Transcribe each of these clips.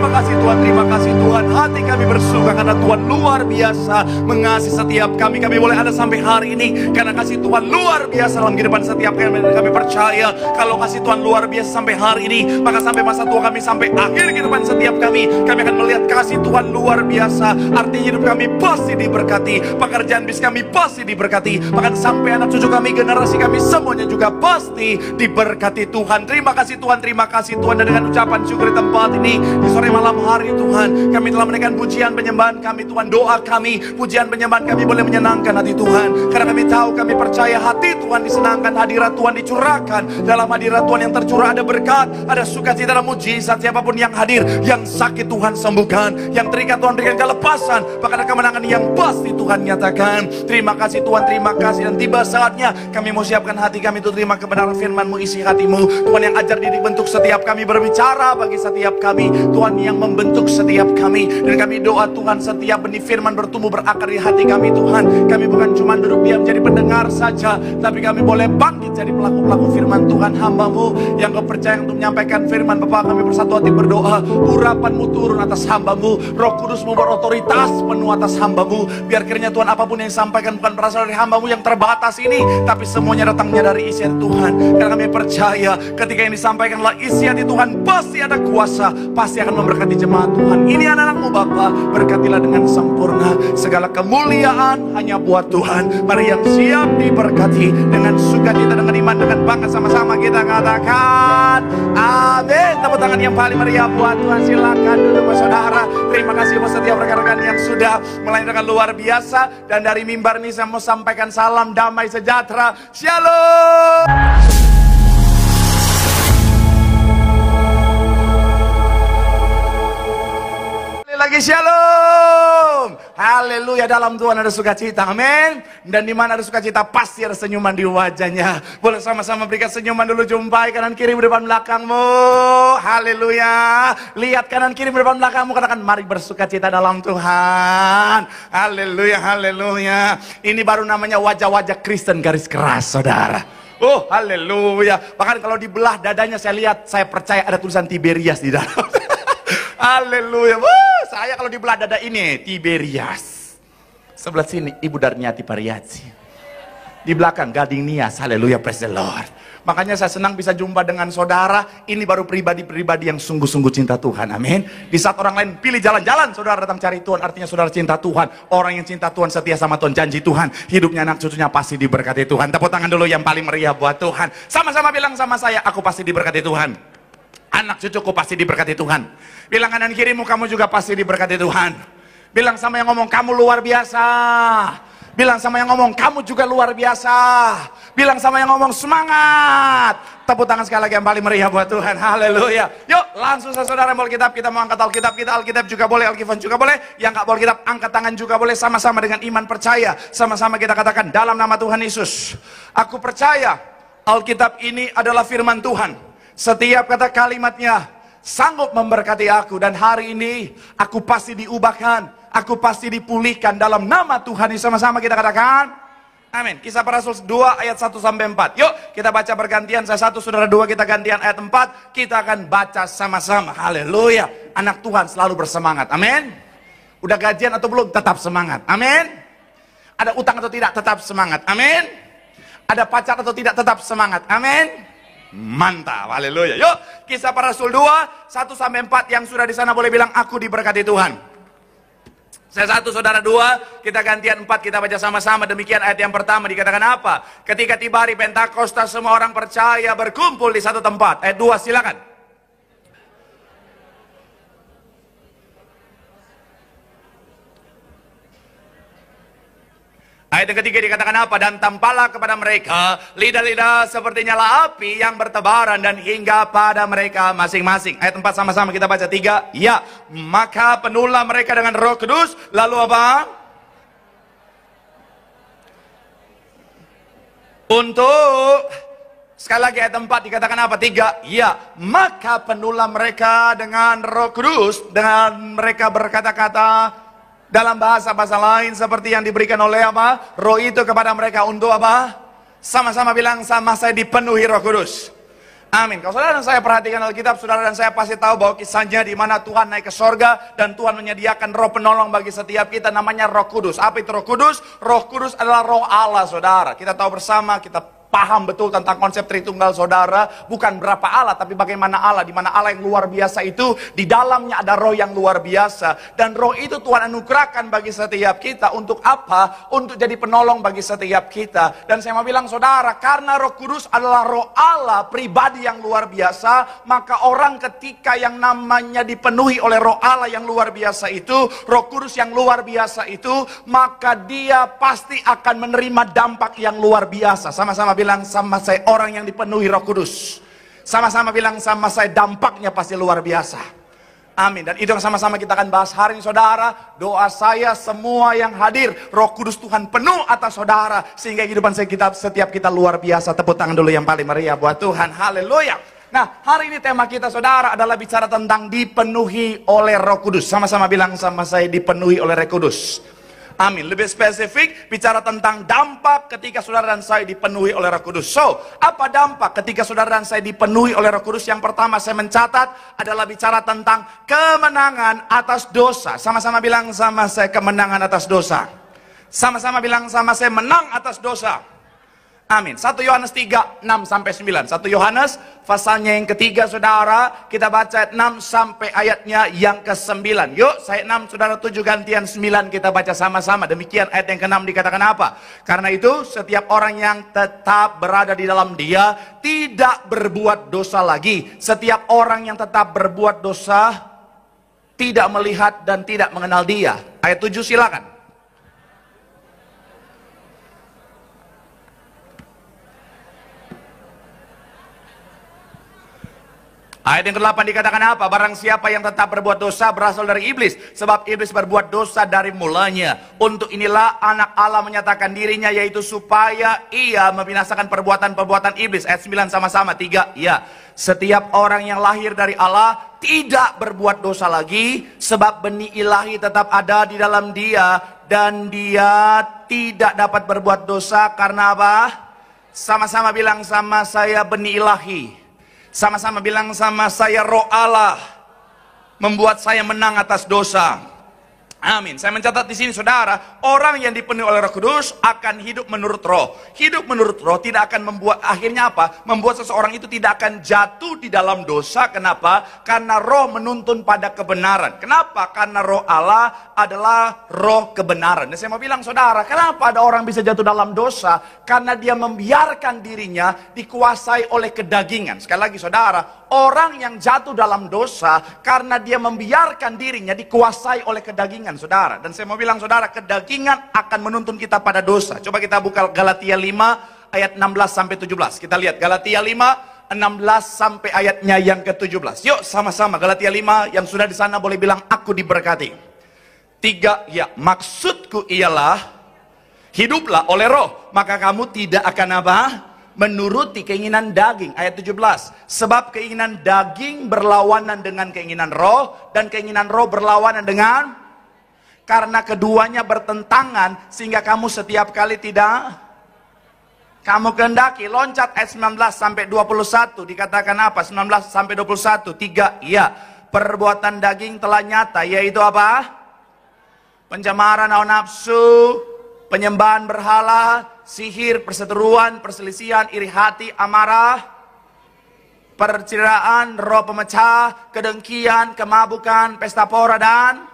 Terima kasih Tuhan, terima kasih Tuhan. Hati kami bersuka karena Tuhan luar biasa mengasihi setiap kami. Kami boleh ada sampai hari ini karena kasih Tuhan luar biasa dalam kehidupan setiap kami. Kami percaya kalau kasih Tuhan luar biasa sampai hari ini, maka sampai masa tua kami, sampai akhir kehidupan setiap kami akan melihat kasih Tuhan luar biasa. Artinya hidup kami pasti diberkati, pekerjaan bis kami pasti diberkati, bahkan sampai anak cucu kami, generasi kami semuanya juga pasti diberkati Tuhan. Terima kasih Tuhan, terima kasih Tuhan. Dan dengan ucapan syukur di tempat ini di sore malam hari Tuhan, kami telah menaikkan pujian penyembahan kami Tuhan. Doa kami, pujian penyembahan kami boleh menyenangkan hati Tuhan, karena kami tahu, kami percaya hati Tuhan disenangkan, hadirat Tuhan dicurahkan. Dalam hadirat Tuhan yang tercurah ada berkat, ada sukacita dan mujizat. Siapapun yang hadir, yang sakit Tuhan sembuhkan, yang terikat Tuhan berikan kelepasan, bahkan kemenangan yang pasti Tuhan nyatakan. Terima kasih Tuhan, terima kasih. Dan tiba saatnya kami mau siapkan hati kami untuk terima kebenaran firman-Mu, isi hatimu Tuhan yang ajar didik bentuk setiap kami, berbicara bagi setiap kami Tuhan yang membentuk setiap kami. Dan kami doa Tuhan, setiap benih firman bertumbuh berakar di hati kami Tuhan. Kami bukan cuma duduk diam jadi pendengar saja, tapi kami boleh bangkit jadi pelaku-pelaku firman Tuhan. Hamba-Mu yang kepercayaan untuk menyampaikan firman Bapa, kami bersatu hati berdoa, urapan-Mu turun atas hamba-Mu, Roh Kudus-Mu berotoritas penuh atas hamba-Mu. Biar kiranya Tuhan apapun yang disampaikan bukan berasal dari hamba-Mu yang terbatas ini, tapi semuanya datangnya dari isi hati Tuhan. Karena kami percaya ketika yang disampaikan adalah isi hati Tuhan, pasti ada kuasa, pasti akan memberkati jemaat Tuhan. Ini anak-anak-Mu Bapa, berkatilah dengan sempurna. Segala kemuliaan hanya buat Tuhan. Mari yang siap diberkati dengan sukacita, dengan iman, dengan bangga, sama-sama kita katakan amin. Tepuk tangan yang paling meriah buat Tuhan. Silakan duduk saudara. Terima kasih buat setiap rekan-rekan yang sudah melayani luar biasa. Dan dari mimbar ini saya mau sampaikan salam damai sejahtera. Shalom. Lagi shalom. Haleluya. Dalam Tuhan ada sukacita, amin. Dan di mana ada sukacita pasti ada senyuman di wajahnya. Boleh sama-sama berikan senyuman dulu. Jumpai kanan kiri depan belakangmu. Haleluya. Lihat kanan kiri depan belakangmu, katakan mari bersukacita dalam Tuhan. Haleluya, haleluya. Ini baru namanya wajah-wajah Kristen garis keras, saudara. Oh, haleluya. Bahkan kalau dibelah dadanya saya lihat, saya percaya ada tulisan Tiberias di dalam. Haleluya. Saya kalau di belah dada ini Tiberias. Sebelah sini Ibu Darniati Pariazi. Di belakang Gading Nias. Haleluya, praise the Lord. Makanya saya senang bisa jumpa dengan saudara. Ini baru pribadi-pribadi yang sungguh-sungguh cinta Tuhan. Amin. Di saat orang lain pilih jalan-jalan, saudara datang cari Tuhan. Artinya saudara cinta Tuhan. Orang yang cinta Tuhan, setia sama Tuhan, janji Tuhan, hidupnya anak cucunya pasti diberkati Tuhan. Tepuk tangan dulu yang paling meriah buat Tuhan. Sama-sama bilang sama saya, aku pasti diberkati Tuhan. Anak cucuku pasti diberkati Tuhan. Bilang kanan kirimu, kamu juga pasti diberkati Tuhan. Bilang sama yang ngomong, kamu luar biasa. Bilang sama yang ngomong, kamu juga luar biasa. Bilang sama yang ngomong, semangat. Tepuk tangan sekali lagi yang paling meriah buat Tuhan. Haleluya. Yuk langsung saudara mau Alkitab, kita mau angkat Alkitab kita. Alkitab juga boleh, Alkifon juga boleh. Yang gak boleh Alkitab, angkat tangan juga boleh. Sama-sama dengan iman percaya. Sama-sama kita katakan dalam nama Tuhan Yesus, aku percaya Alkitab ini adalah firman Tuhan. Setiap kata kalimatnya sanggup memberkati aku. Dan hari ini aku pasti diubahkan, aku pasti dipulihkan dalam nama Tuhan. Sama-sama kita katakan amin. Kisah Para Rasul 2 ayat 1-4. Yuk kita baca bergantian. Saya 1, saudara 2, kita gantian ayat 4. Kita akan baca sama-sama. Haleluya. Anak Tuhan selalu bersemangat, amin. Udah gajian atau belum? Tetap semangat, amin. Ada utang atau tidak? Tetap semangat, amin. Ada pacar atau tidak? Tetap semangat, amin. Mantap, haleluya. Yuk, Kisah Para Rasul 2, 1-4. Yang sudah di sana boleh bilang, aku diberkati Tuhan. Saya 1, saudara 2, kita gantian 4, kita baca sama-sama. Demikian ayat yang pertama dikatakan apa? Ketika tiba hari Pentakosta, semua orang percaya berkumpul di satu tempat. Ayat 2, silakan. Ayat yang ketiga dikatakan apa? Dan tampaklah kepada mereka lidah-lidah seperti nyala api yang bertebaran dan hingga pada mereka masing-masing. Ayat 4 sama-sama kita baca 3. Ya, maka penuhlah mereka dengan Roh Kudus. Lalu apa? Untuk sekali lagi ayat 4 dikatakan apa? 3. Ya, maka penuhlah mereka dengan Roh Kudus, dengan mereka berkata-kata dalam bahasa-bahasa lain seperti yang diberikan oleh apa? Roh itu kepada mereka untuk apa? Sama-sama bilang, sama saya dipenuhi Roh Kudus. Amin. Kalau saudara dan saya perhatikan Alkitab, saudara dan saya pasti tahu bahwa kisahnya di mana Tuhan naik ke sorga dan Tuhan menyediakan roh penolong bagi setiap kita, namanya Roh Kudus. Apa itu Roh Kudus? Roh Kudus adalah roh Allah, saudara. Kita tahu bersama, kita paham betul tentang konsep Tritunggal, saudara. Bukan berapa Allah, tapi bagaimana Allah. Di mana Allah yang luar biasa itu, di dalamnya ada roh yang luar biasa. Dan roh itu Tuhan anugerahkan bagi setiap kita. Untuk apa? Untuk jadi penolong bagi setiap kita. Dan saya mau bilang, saudara, karena Roh Kudus adalah roh Allah, pribadi yang luar biasa, maka orang ketika yang namanya dipenuhi oleh roh Allah yang luar biasa itu, Roh Kudus yang luar biasa itu, maka dia pasti akan menerima dampak yang luar biasa. Sama-sama bilang sama saya, orang yang dipenuhi Roh Kudus. Sama-sama bilang sama saya, dampaknya pasti luar biasa. Amin. Dan itu yang sama-sama kita akan bahas hari ini, saudara. Doa saya semua yang hadir, Roh Kudus Tuhan penuh atas saudara, sehingga kehidupan setiap kita luar biasa. Tepuk tangan dulu yang paling meriah buat Tuhan. Haleluya. Nah, hari ini tema kita, saudara, adalah bicara tentang dipenuhi oleh Roh Kudus. Sama-sama bilang sama saya, dipenuhi oleh Roh Kudus. Amin. Lebih spesifik, bicara tentang dampak ketika saudara dan saya dipenuhi oleh Roh Kudus. So, apa dampak ketika saudara dan saya dipenuhi oleh Roh Kudus? Yang pertama saya mencatat adalah bicara tentang kemenangan atas dosa. Sama-sama bilang sama saya, kemenangan atas dosa. Sama-sama bilang sama saya, menang atas dosa. Amin. 1 Yohanes 3, 6-9. 1 Yohanes pasalnya yang ketiga, saudara. Kita baca ayat 6 sampai ayatnya yang ke-9. Yuk, saya 6, saudara 7 gantian 9, kita baca sama-sama. Demikian ayat yang ke-6 dikatakan apa? Karena itu setiap orang yang tetap berada di dalam Dia tidak berbuat dosa lagi. Setiap orang yang tetap berbuat dosa tidak melihat dan tidak mengenal Dia. Ayat 7 silakan. Ayat yang ke-8 dikatakan apa? Barang siapa yang tetap berbuat dosa berasal dari iblis, sebab iblis berbuat dosa dari mulanya. Untuk inilah anak Allah menyatakan dirinya, yaitu supaya ia membinasakan perbuatan-perbuatan iblis. Ayat 9 sama-sama, 3, ya. Setiap orang yang lahir dari Allah tidak berbuat dosa lagi, sebab benih ilahi tetap ada di dalam dia, dan dia tidak dapat berbuat dosa karena apa? Sama-sama bilang sama saya, benih ilahi. Sama-sama bilang sama saya, roh Allah membuat saya menang atas dosa. Amin. Saya mencatat di sini, saudara, orang yang dipenuhi oleh Roh Kudus akan hidup menurut Roh. Hidup menurut Roh tidak akan membuat, akhirnya apa? Membuat seseorang itu tidak akan jatuh di dalam dosa. Kenapa? Karena Roh menuntun pada kebenaran. Kenapa? Karena Roh Allah adalah Roh kebenaran. Dan saya mau bilang, saudara, kenapa ada orang bisa jatuh dalam dosa? Karena dia membiarkan dirinya dikuasai oleh kedagingan. Sekali lagi, saudara, orang yang jatuh dalam dosa karena dia membiarkan dirinya dikuasai oleh kedagingan, saudara. Dan saya mau bilang, saudara, kedagingan akan menuntun kita pada dosa. Coba kita buka Galatia 5 ayat 16-17. Kita lihat Galatia 5 16 sampai ayatnya yang ke-17. Yuk sama-sama, Galatia 5, yang sudah di sana boleh bilang aku diberkati. 3, ya, maksudku ialah hiduplah oleh Roh, maka kamu tidak akan apa? Menuruti keinginan daging. Ayat 17. Sebab keinginan daging berlawanan dengan keinginan roh, dan keinginan roh berlawanan dengan, karena keduanya bertentangan, sehingga kamu setiap kali tidak kamu kehendaki. Loncat ayat 19 sampai 21 dikatakan apa? 19 sampai 21. 3, ya, perbuatan daging telah nyata, yaitu apa? Pencemaran hawa nafsu, penyembahan berhala, sihir, perseteruan, perselisihan, iri hati, amarah, perceraian, roh pemecah, kedengkian, kemabukan, pesta pora, dan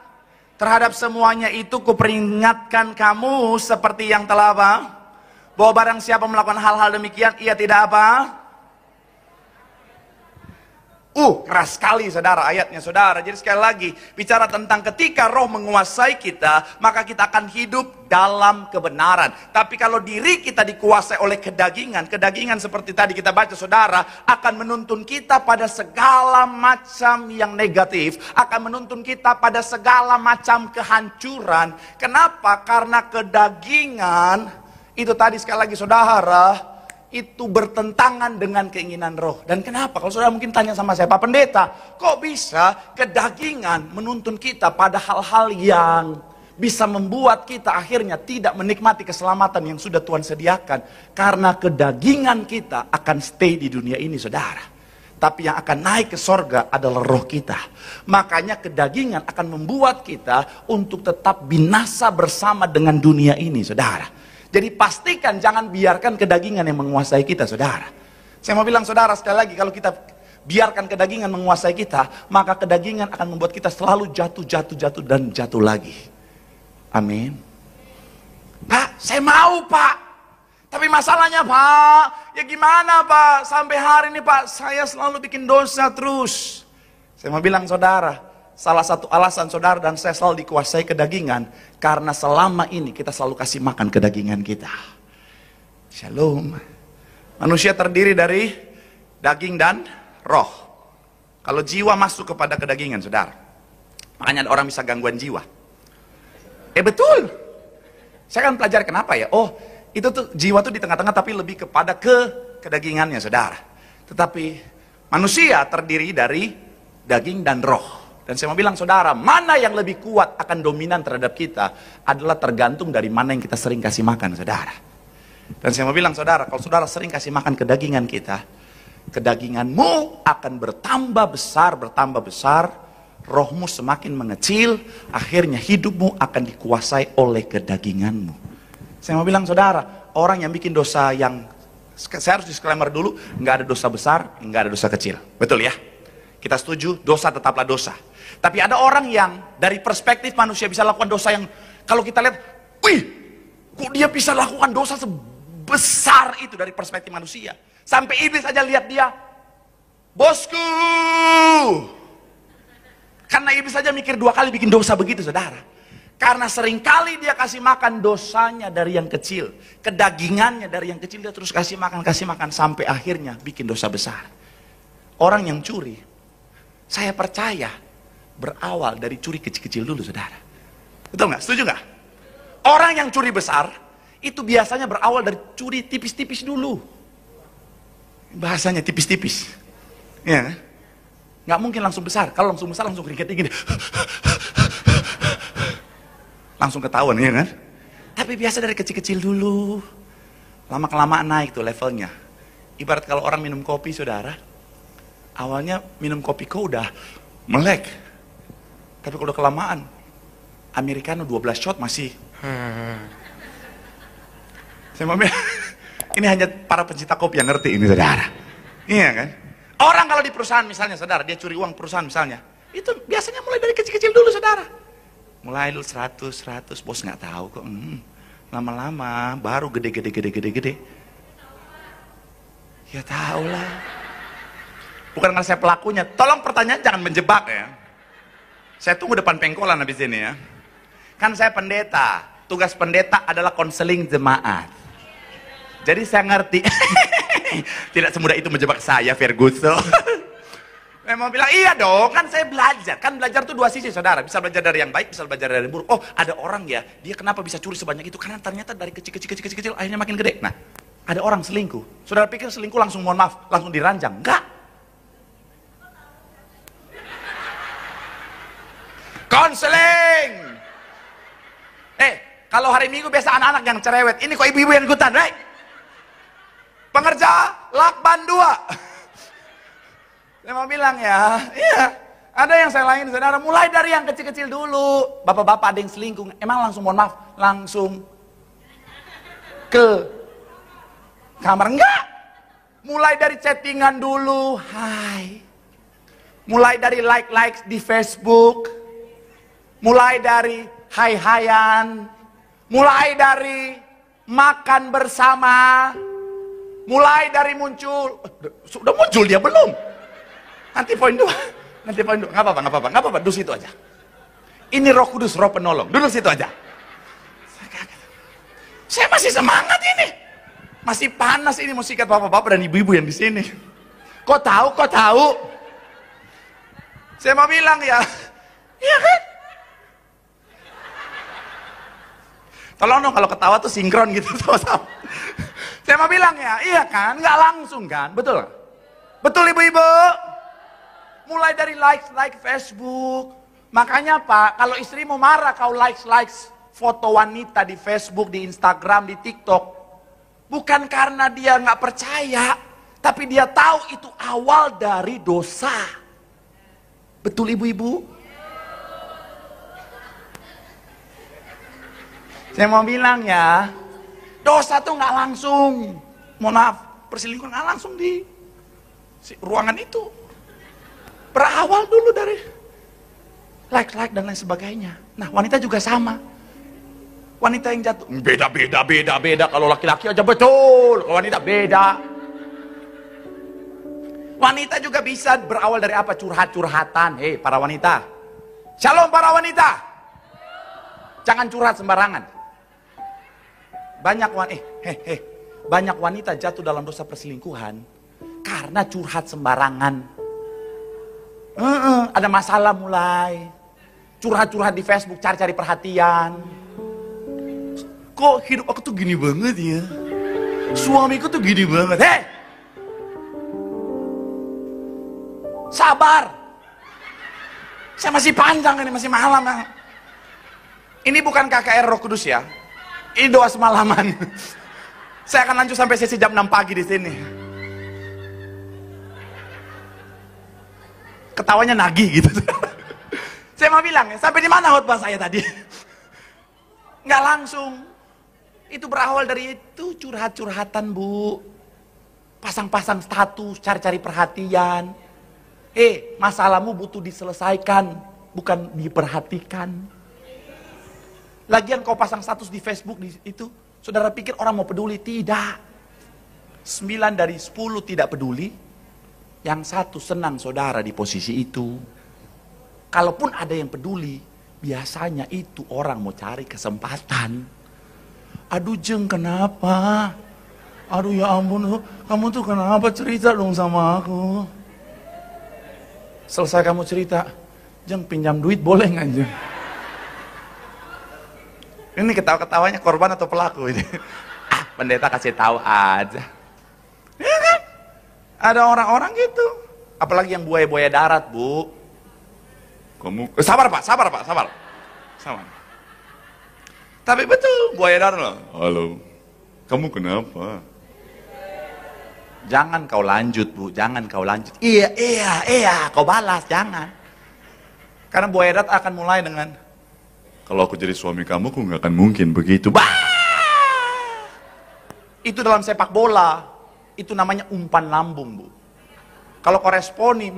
terhadap semuanya itu kuperingatkan kamu seperti yang telah apa? Bahwa barang siapa melakukan hal-hal demikian, ia tidak apa? Keras sekali, saudara, ayatnya, saudara. Jadi sekali lagi, bicara tentang ketika roh menguasai kita, maka kita akan hidup dalam kebenaran. Tapi kalau diri kita dikuasai oleh kedagingan, kedagingan seperti tadi kita baca, saudara, akan menuntun kita pada segala macam yang negatif, akan menuntun kita pada segala macam kehancuran. Kenapa? Karena kedagingan itu tadi sekali lagi, saudara, itu bertentangan dengan keinginan roh. Dan kenapa? Kalau saudara mungkin tanya sama saya, Pak Pendeta, kok bisa kedagingan menuntun kita pada hal-hal yang bisa membuat kita akhirnya tidak menikmati keselamatan yang sudah Tuhan sediakan? Karena kedagingan kita akan stay di dunia ini, saudara. Tapi yang akan naik ke sorga adalah roh kita. Makanya kedagingan akan membuat kita untuk tetap binasa bersama dengan dunia ini, saudara. Jadi pastikan jangan biarkan kedagingan yang menguasai kita, saudara. Saya mau bilang saudara sekali lagi, kalau kita biarkan kedagingan menguasai kita, maka kedagingan akan membuat kita selalu jatuh, dan jatuh lagi. Amin. Pak, saya mau Pak. Tapi masalahnya Pak, ya gimana Pak? Sampai hari ini Pak, saya selalu bikin dosa terus. Saya mau bilang saudara, salah satu alasan saudara dan saya selalu dikuasai kedagingan, karena selama ini kita selalu kasih makan kedagingan kita. Shalom. Manusia terdiri dari daging dan roh. Kalau jiwa masuk kepada kedagingan, saudara, makanya ada orang bisa gangguan jiwa. Betul. Saya akan pelajari kenapa ya. Oh, itu tuh jiwa tuh di tengah-tengah, tapi lebih kepada kedagingannya, saudara. Tetapi manusia terdiri dari daging dan roh. Dan saya mau bilang saudara, mana yang lebih kuat akan dominan terhadap kita adalah tergantung dari mana yang kita sering kasih makan, saudara. Dan saya mau bilang saudara, kalau saudara sering kasih makan kedagingan kita, kedaginganmu akan bertambah besar, rohmu semakin mengecil, akhirnya hidupmu akan dikuasai oleh kedaginganmu. Saya mau bilang saudara, orang yang bikin dosa yang, saya harus disclaimer dulu, nggak ada dosa besar, nggak ada dosa kecil. Betul ya? Kita setuju, dosa tetaplah dosa. Tapi ada orang yang dari perspektif manusia bisa lakukan dosa yang, kalau kita lihat, wih, kok dia bisa lakukan dosa sebesar itu dari perspektif manusia. Sampai iblis saja lihat dia, bosku. Karena iblis saja mikir 2 kali bikin dosa begitu, saudara. Karena seringkali dia kasih makan dosanya dari yang kecil, kedagingannya dari yang kecil, dia terus kasih makan, sampai akhirnya bikin dosa besar. Orang yang curi, saya percaya berawal dari curi kecil-kecil dulu, saudara. Betul nggak? Setuju nggak? Orang yang curi besar, itu biasanya berawal dari curi tipis-tipis dulu. Bahasanya tipis-tipis. Ya, nggak mungkin langsung besar. Kalau langsung besar, langsung keringet gini. Langsung ketahuan, ya kan? Tapi biasa dari kecil-kecil dulu. Lama-kelamaan naik tuh levelnya. Ibarat kalau orang minum kopi, saudara. Awalnya minum kopi kok udah melek. Tapi kalau udah kelamaan, Americano 12 shot masih. Saya mau bilang, ini hanya para pencinta kopi yang ngerti ini, saudara. Iya kan? Orang kalau di perusahaan misalnya, saudara, dia curi uang perusahaan misalnya. Itu biasanya mulai dari kecil-kecil dulu, saudara. Mulai dulu 100, bos nggak tahu kok. Lama-lama baru gede. Ya tahu lah. Bukan karena saya pelakunya. Tolong pertanyaan jangan menjebak ya. Saya tunggu depan pengkolan habis ini ya. Kan saya pendeta. Tugas pendeta adalah konseling jemaat. Jadi saya ngerti. Tidak semudah itu menjebak saya, Ferguson. Saya mau bilang, iya dong, kan saya belajar. Kan belajar tuh 2 sisi, saudara. Bisa belajar dari yang baik, bisa belajar dari yang buruk. Oh, ada orang ya, dia kenapa bisa curi sebanyak itu? Karena ternyata dari kecil, akhirnya makin gede. Nah, ada orang selingkuh. Saudara pikir selingkuh langsung mohon maaf, langsung diranjang? Enggak. Konseling. Kalau hari Minggu biasa anak-anak yang cerewet. Ini kok ibu-ibu yang ikutan, right? Pengerja, lakban 2. Saya mau bilang ya, iya, ada yang saya lain, saudara, mulai dari yang kecil-kecil dulu. Bapak-bapak ada yang selingkuh, emang langsung mohon maaf, langsung ke kamar? Enggak. Mulai dari chattingan dulu, hai. Mulai dari like di Facebook. Mulai dari hai-hayan. Mulai dari makan bersama. Mulai dari muncul, sudah muncul dia belum? Nanti poin 2, nggak apa-apa, duduk situ aja. Ini Roh Kudus, Roh Penolong, duduk situ aja. Saya masih semangat ini, masih panas ini mau sikat bapak-bapak dan ibu-ibu yang di sini. Kok tahu? Saya mau bilang ya, iya kan? Tolong dong kalau ketawa tuh sinkron gitu sama-sama. Saya mau bilang ya, iya kan? Nggak langsung kan, betul? Betul ibu-ibu? Mulai dari like Facebook. Makanya Pak, kalau istrimu marah kau like foto wanita di Facebook, di Instagram, di TikTok, bukan karena dia nggak percaya, Tapi dia tahu itu awal dari dosa. Betul ibu-ibu? Saya mau bilang ya, dosa tuh nggak langsung, mohon maaf, perselingkuhan nggak langsung di ruangan itu. Berawal dulu dari like dan lain sebagainya. Nah, wanita juga sama. Wanita yang jatuh, beda. Kalau laki-laki aja betul, kalau wanita beda. Wanita juga bisa berawal dari apa? Curhat-curhatan. Hei para wanita, shalom para wanita, jangan curhat sembarangan. Banyak wanita jatuh dalam dosa perselingkuhan karena curhat sembarangan. Ada masalah mulai curhat-curhat di Facebook, cari-cari perhatian. Kok hidup aku tuh gini banget ya, suamiku tuh gini banget. Sabar, saya masih panjang ini, masih malam. Ini bukan KKR Roh Kudus ya, ini doa semalaman. Saya akan lanjut sampai sesi jam 6 pagi di sini. Ketawanya nagih gitu. Saya mau bilang ya, sampai di mana khotbah saya tadi? Nggak langsung. Itu berawal dari itu curhat-curhatan, Bu. Pasang-pasang status, cari-cari perhatian. Masalahmu butuh diselesaikan, bukan diperhatikan. Lagian kau pasang status di Facebook itu, saudara pikir orang mau peduli? Tidak. 9 dari 10 tidak peduli. Yang 1 senang saudara di posisi itu. Kalaupun ada yang peduli, biasanya itu orang mau cari kesempatan. Aduh Jeng, kenapa? Aduh ya ampun, kamu tuh kenapa, cerita dong sama aku. Selesai kamu cerita, Jeng pinjam duit boleh nggak Jeng? Ini ketawa-ketawanya korban atau pelaku ini? Pendeta kasih tahu aja. Ya kan? Ada orang-orang gitu. Apalagi yang buaya-buaya darat, Bu. Kamu sabar Pak. Tapi betul, buaya darat loh. Halo, kamu kenapa? Jangan kau lanjut, Bu, jangan kau lanjut. Iya, kau balas, jangan. Karena buaya darat akan mulai dengan, kalau aku jadi suami kamu, aku nggak akan mungkin begitu. Bah! Itu dalam sepak bola, itu namanya umpan lambung, Bu. Kalau kau responi,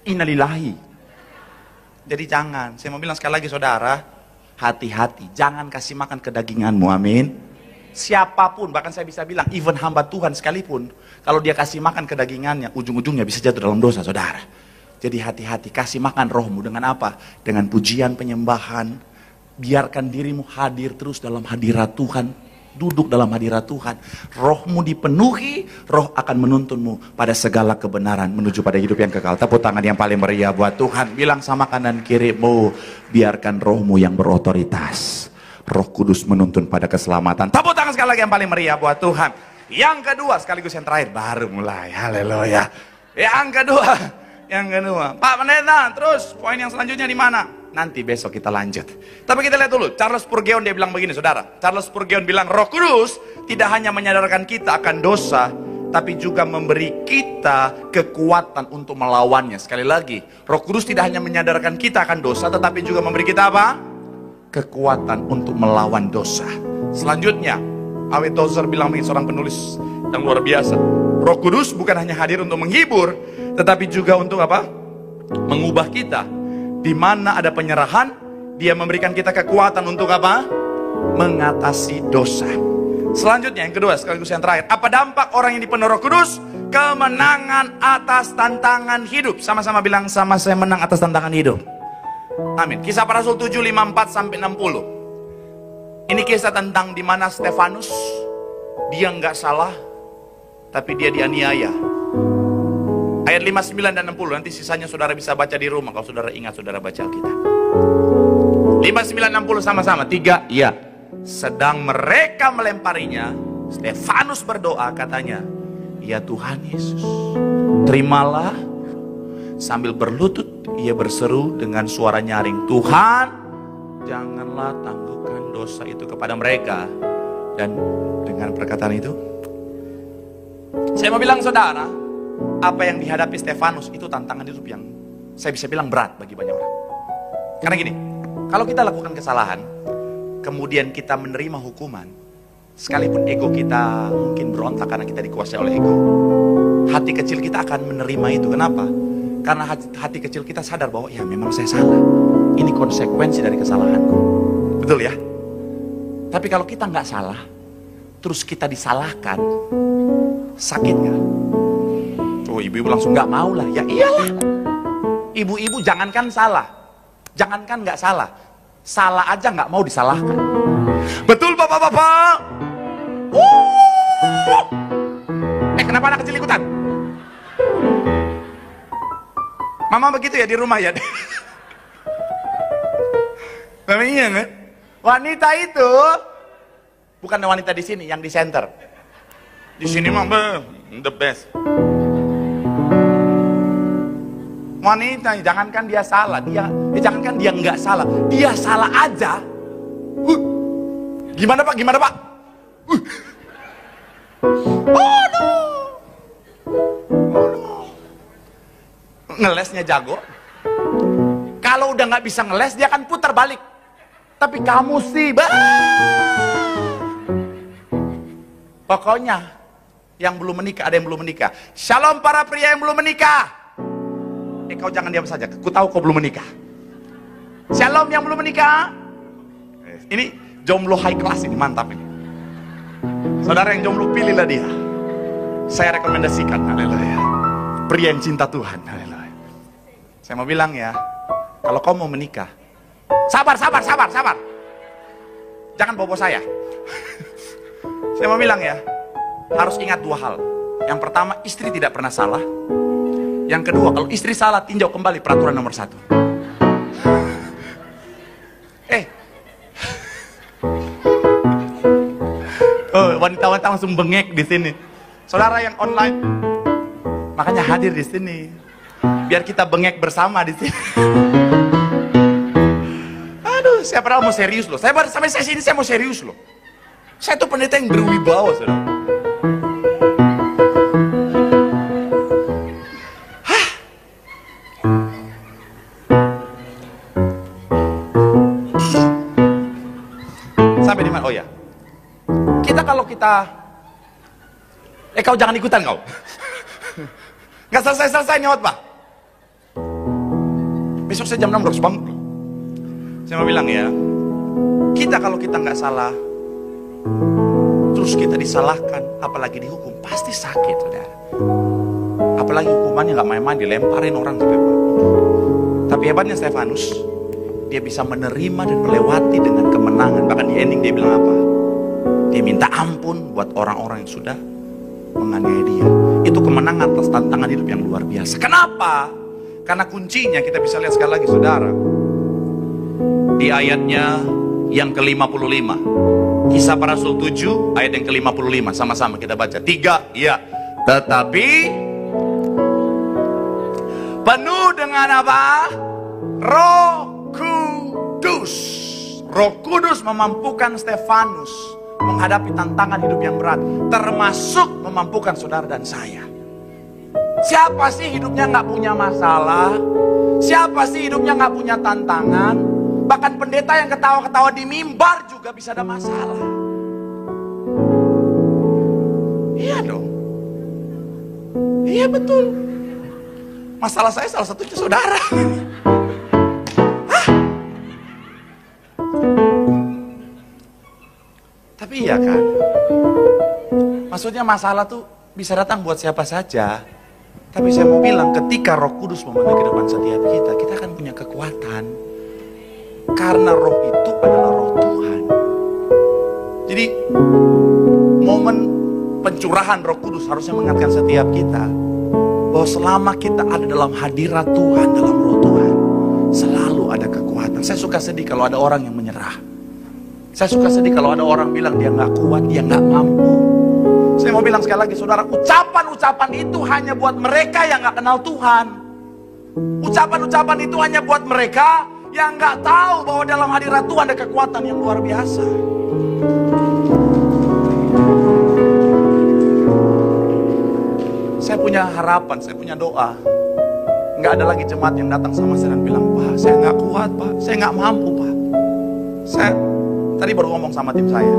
innalillahi. Jadi jangan, saya mau bilang sekali lagi saudara, hati-hati, jangan kasih makan kedaginganmu, amin. Siapapun, bahkan saya bisa bilang, even hamba Tuhan sekalipun, kalau dia kasih makan kedagingannya, ujung-ujungnya bisa jatuh dalam dosa, saudara. Jadi hati-hati, kasih makan rohmu dengan apa? Dengan pujian, penyembahan. Biarkan dirimu hadir terus dalam hadirat Tuhan, duduk dalam hadirat Tuhan. Rohmu dipenuhi, roh akan menuntunmu pada segala kebenaran, menuju pada hidup yang kekal. Tepuk tangan yang paling meriah buat Tuhan. Bilang sama kanan kirimu, biarkan rohmu yang berotoritas. Roh Kudus menuntun pada keselamatan. Tepuk tangan sekali lagi yang paling meriah buat Tuhan. Yang kedua, sekaligus yang terakhir, baru mulai. Haleluya. Yang kedua, Pak Pendeta, terus poin yang selanjutnya di mana? Nanti besok kita lanjut. Tapi kita lihat dulu, Charles Spurgeon dia bilang begini, saudara. Charles Spurgeon bilang, Roh Kudus tidak hanya menyadarkan kita akan dosa, tapi juga memberi kita kekuatan untuk melawannya. Sekali lagi, Roh Kudus tidak hanya menyadarkan kita akan dosa, tetapi juga memberi kita apa? Kekuatan untuk melawan dosa. Selanjutnya, A.W. Tozer bilang begini, seorang penulis yang luar biasa. Roh Kudus bukan hanya hadir untuk menghibur, tetapi juga untuk apa? Mengubah kita. Di mana ada penyerahan, dia memberikan kita kekuatan untuk apa? Mengatasi dosa. Selanjutnya yang kedua, sekaligus yang terakhir. Apa dampak orang yang dipenuhi Roh Kudus? Kemenangan atas tantangan hidup. Sama-sama bilang, sama saya menang atas tantangan hidup. Amin. Kisah para Rasul 7:54-60. Ini kisah tentang di mana Stefanus, dia nggak salah, tapi dia dianiaya. Ayat 59 dan 60, nanti sisanya saudara bisa baca di rumah. Kalau saudara ingat, saudara baca Alkitab. 59-60 sama-sama, 3, ya. Sedang mereka melemparinya, Stefanus berdoa, katanya, ya Tuhan Yesus, terimalah. Sambil berlutut, ia berseru dengan suara nyaring, Tuhan, janganlah tangguhkan dosa itu kepada mereka. Dan dengan perkataan itu, Saya mau bilang saudara, apa yang dihadapi Stefanus itu tantangan hidup yang saya bisa bilang berat bagi banyak orang. Karena gini, kalau kita lakukan kesalahan, kemudian kita menerima hukuman, sekalipun ego kita mungkin berontak karena kita dikuasai oleh ego, hati kecil kita akan menerima itu. Kenapa? Karena hati kecil kita sadar bahwa ya memang saya salah. Ini konsekuensi dari kesalahanku. Betul ya? Tapi kalau kita nggak salah, terus kita disalahkan, sakit nggak? Oh, ibu-ibu langsung nggak mau lah. Ya iyalah. Ibu-ibu jangankan salah, jangankan nggak salah, salah aja nggak mau disalahkan. Betul bapak-bapak? Kenapa anak kecil ikutan? Mama begitu ya di rumah ya. Tapi iya kan? Wanita itu bukan wanita di sini, yang di center. Di sini mah the best. Wanita, jangankan dia salah, jangankan dia nggak salah, dia salah aja. Gimana pak? Gimana pak? Oh no. Ngelesnya jago. Kalau udah nggak bisa ngeles, dia akan putar balik. Tapi kamu sih, pokoknya yang belum menikah, ada yang belum menikah. Shalom para pria yang belum menikah. Kau jangan diam saja. Ku tahu kau belum menikah. Shalom yang belum menikah. Ini jomblo high class, ini mantap ini. Saudara yang jomblo, pilihlah dia. Saya rekomendasikan, haleluya. Pria yang cinta Tuhan, haleluya. Saya mau bilang ya, kalau kau mau menikah, sabar. Jangan bobo saya. Saya mau bilang ya, harus ingat dua hal. Yang pertama, istri tidak pernah salah. Yang kedua, kalau istri salah, tinjau kembali peraturan nomor 1. Wanita-wanita langsung bengek di sini. Saudara yang online, makanya hadir di sini. Biar kita bengek bersama di sini. Aduh, saya padahal mau serius loh. Sampai saya sini saya mau serius loh. Saya tuh pendeta yang berwibawa, saudara. Sampai di mana? Oh ya. Kau jangan ikutan kau. Nggak selesai nyawat pak. Besok saya jam 6 harus bangun. Saya mau bilang ya, kalau kita nggak salah, terus kita disalahkan, apalagi dihukum, pasti sakit, saudara. Apalagi hukumannya nggak main-main, dilemparin orang sampai mati. Tapi hebatnya Stefanus, dia bisa menerima dan melewati dengan kemenangan. Bahkan di ending dia bilang apa? Dia minta ampun buat orang-orang yang sudah menganiaya dia. Itu kemenangan atas tantangan hidup yang luar biasa. Kenapa? Karena kuncinya kita bisa lihat sekali lagi, saudara. Di ayatnya yang ke-55. Kisah Para Rasul 7 ayat yang ke-55. Sama-sama kita baca. 3, ya. Tetapi penuh dengan apa? Roh Kudus. Roh Kudus memampukan Stefanus menghadapi tantangan hidup yang berat, termasuk memampukan saudara dan saya. Siapa sih hidupnya nggak punya masalah? Siapa sih hidupnya nggak punya tantangan? Bahkan pendeta yang ketawa-ketawa di mimbar juga bisa ada masalah. Iya dong. Iya betul. Masalah saya salah satunya saudara. Tapi iya kan, maksudnya masalah tuh bisa datang buat siapa saja. Tapi saya mau bilang, ketika Roh Kudus memenuhi kehidupan setiap kita akan punya kekuatan. Karena roh itu adalah roh Tuhan. Jadi momen pencurahan Roh Kudus harusnya mengingatkan setiap kita bahwa selama kita ada dalam hadirat Tuhan, dalam roh Tuhan, selalu ada kekuatan. Saya suka sedih kalau ada orang yang menyerah. Saya suka sedih kalau ada orang bilang dia nggak kuat, dia nggak mampu. Saya mau bilang sekali lagi, saudara, ucapan-ucapan itu hanya buat mereka yang nggak kenal Tuhan. Ucapan-ucapan itu hanya buat mereka yang nggak tahu bahwa dalam hadirat Tuhan ada kekuatan yang luar biasa. punya harapan, saya punya doa. Nggak ada lagi jemaat yang datang sama saya dan bilang, Pak, saya nggak kuat, Pak, saya nggak mampu, Pak. Saya tadi baru ngomong sama tim saya,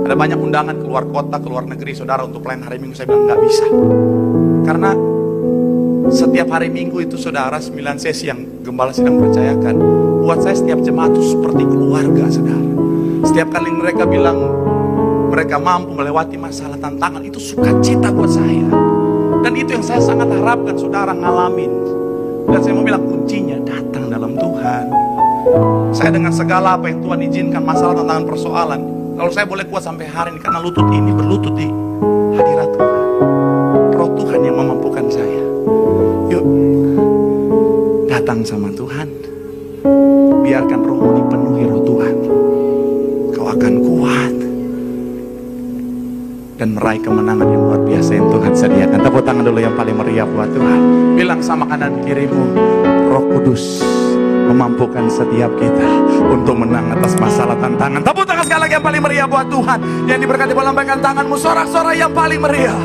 ada banyak undangan keluar kota, keluar negeri, saudara, untuk pelayan hari Minggu. Saya bilang nggak bisa, karena setiap hari Minggu itu, saudara, 9 sesi yang gembala sedang percayakan. Buat saya setiap jemaat itu seperti keluarga, saudara. Setiap kali mereka bilang mereka mampu melewati masalah, tantangan, itu sukacita buat saya. Dan itu yang saya sangat harapkan saudara ngalamin. Dan saya mau bilang kuncinya datang dalam Tuhan. Saya dengan segala apa yang Tuhan izinkan, masalah, tantangan, persoalan, kalau saya boleh kuat sampai hari ini, karena lutut ini berlutut di hadirat Tuhan. Roh Tuhan yang memampukan saya. Yuk, datang sama Tuhan. Biarkan rohmu dipenuhi roh Tuhan. Kau akan kuat dan meraih kemenangan yang luar biasa yang Tuhan sediakan. Tepuk tangan dulu yang paling meriah buat Tuhan. Bilang sama kanan kirimu, Roh Kudus memampukan setiap kita untuk menang atas masalah, tantangan. Tepuk tangan sekali lagi yang paling meriah buat Tuhan. Yang diberkati, lambaikan tanganmu, sorak-sorai yang paling meriah.